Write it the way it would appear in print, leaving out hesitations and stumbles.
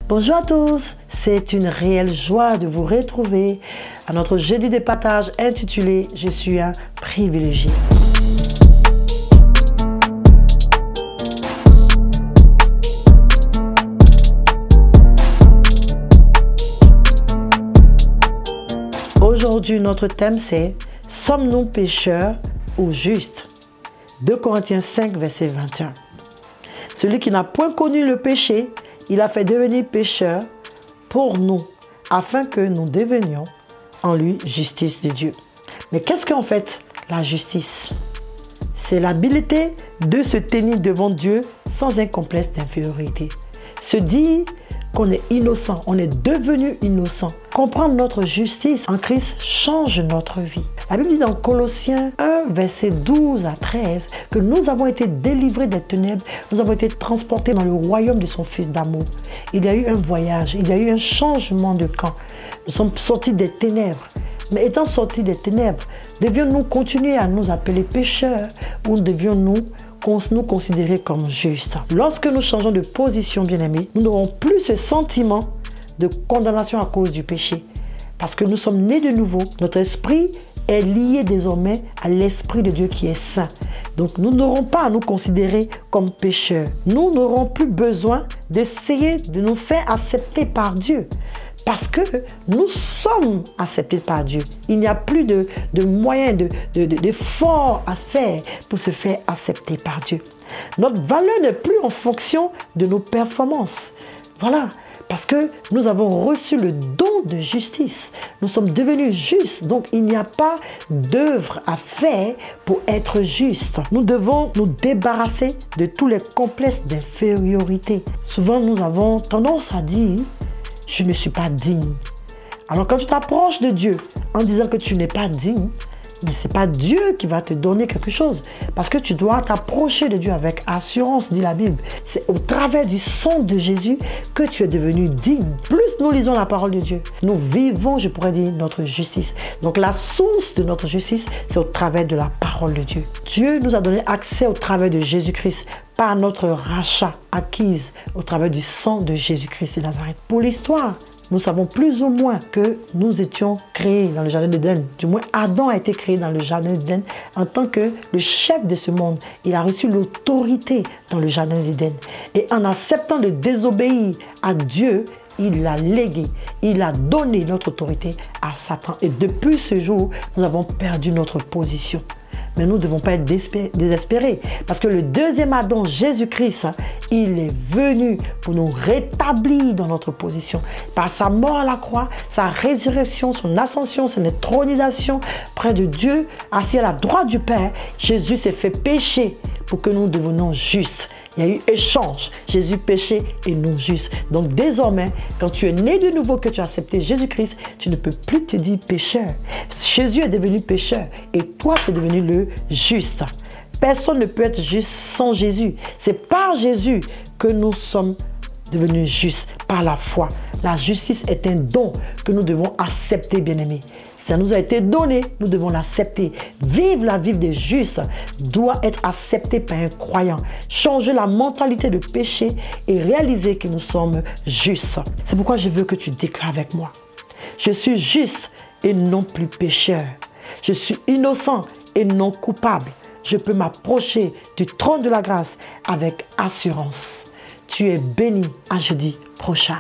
Bonjour à tous, c'est une réelle joie de vous retrouver à notre jeudi de partage intitulé « Je suis un privilégié ». Aujourd'hui, notre thème c'est « Sommes-nous pécheurs ou justes ?» 2 Corinthiens 5, verset 21. Celui qui n'a point connu le péché, il a fait devenir pécheur pour nous, afin que nous devenions en lui justice de Dieu. Mais qu'est-ce qu'en fait la justice? C'est l'habilité de se tenir devant Dieu sans un complexe d'infériorité. Se dire qu'on est innocent, on est devenu innocent. Comprendre notre justice en Christ change notre vie. La Bible dit dans Colossiens 1, verset 12 à 13, que nous avons été délivrés des ténèbres, nous avons été transportés dans le royaume de son Fils d'amour. Il y a eu un voyage, il y a eu un changement de camp. Nous sommes sortis des ténèbres. Mais étant sortis des ténèbres, devions-nous continuer à nous appeler pécheurs ou devions-nous nous considérer comme justes? Lorsque nous changeons de position, bien-aimés, nous n'aurons plus ce sentiment de condamnation à cause du péché. Parce que nous sommes nés de nouveau, notre esprit est lié désormais à l'Esprit de Dieu qui est saint. Donc nous n'aurons pas à nous considérer comme pécheurs. Nous n'aurons plus besoin d'essayer de nous faire accepter par Dieu. Parce que nous sommes acceptés par Dieu. Il n'y a plus de moyens, d'efforts à faire pour se faire accepter par Dieu. Notre valeur n'est plus en fonction de nos performances. Voilà, parce que nous avons reçu le don de justice. Nous sommes devenus justes, donc il n'y a pas d'œuvre à faire pour être juste. Nous devons nous débarrasser de tous les complexes d'infériorité. Souvent, nous avons tendance à dire « je ne suis pas digne ». Alors quand tu t'approches de Dieu en disant que tu n'es pas digne, mais ce n'est pas Dieu qui va te donner quelque chose. Parce que tu dois t'approcher de Dieu avec assurance, dit la Bible. C'est au travers du sang de Jésus que tu es devenu digne. Plus nous lisons la parole de Dieu, nous vivons, je pourrais dire, notre justice. Donc la source de notre justice, c'est au travers de la parole de Dieu. Dieu nous a donné accès au travers de Jésus-Christ par notre rachat acquise au travers du sang de Jésus-Christ de Nazareth. Pour l'histoire, nous savons plus ou moins que nous étions créés dans le jardin d'Éden. Du moins, Adam a été créé dans le jardin d'Éden en tant que le chef de ce monde. Il a reçu l'autorité dans le jardin d'Éden. Et en acceptant de désobéir à Dieu, il l'a légué, il a donné notre autorité à Satan. Et depuis ce jour, nous avons perdu notre position. Mais nous ne devons pas être désespérés. Parce que le deuxième Adam, Jésus-Christ, il est venu pour nous rétablir dans notre position. Par sa mort à la croix, sa résurrection, son ascension, son intronisation près de Dieu, assis à la droite du Père, Jésus s'est fait pécher pour que nous devenions justes. Il y a eu échange. Jésus péché et nous justes. Donc désormais, quand tu es né de nouveau, que tu as accepté Jésus-Christ, tu ne peux plus te dire pécheur. Jésus est devenu pécheur et toi, tu es devenu le juste. Personne ne peut être juste sans Jésus. C'est par Jésus que nous sommes devenus justes, par la foi. La justice est un don que nous devons accepter, bien-aimés. Ça nous a été donné, nous devons l'accepter. Vivre la vie des justes doit être accepté par un croyant. Changer la mentalité de péché et réaliser que nous sommes justes. C'est pourquoi je veux que tu déclares avec moi. Je suis juste et non plus pécheur. Je suis innocent et non coupable. Je peux m'approcher du trône de la grâce avec assurance. Tu es béni à jeudi prochain.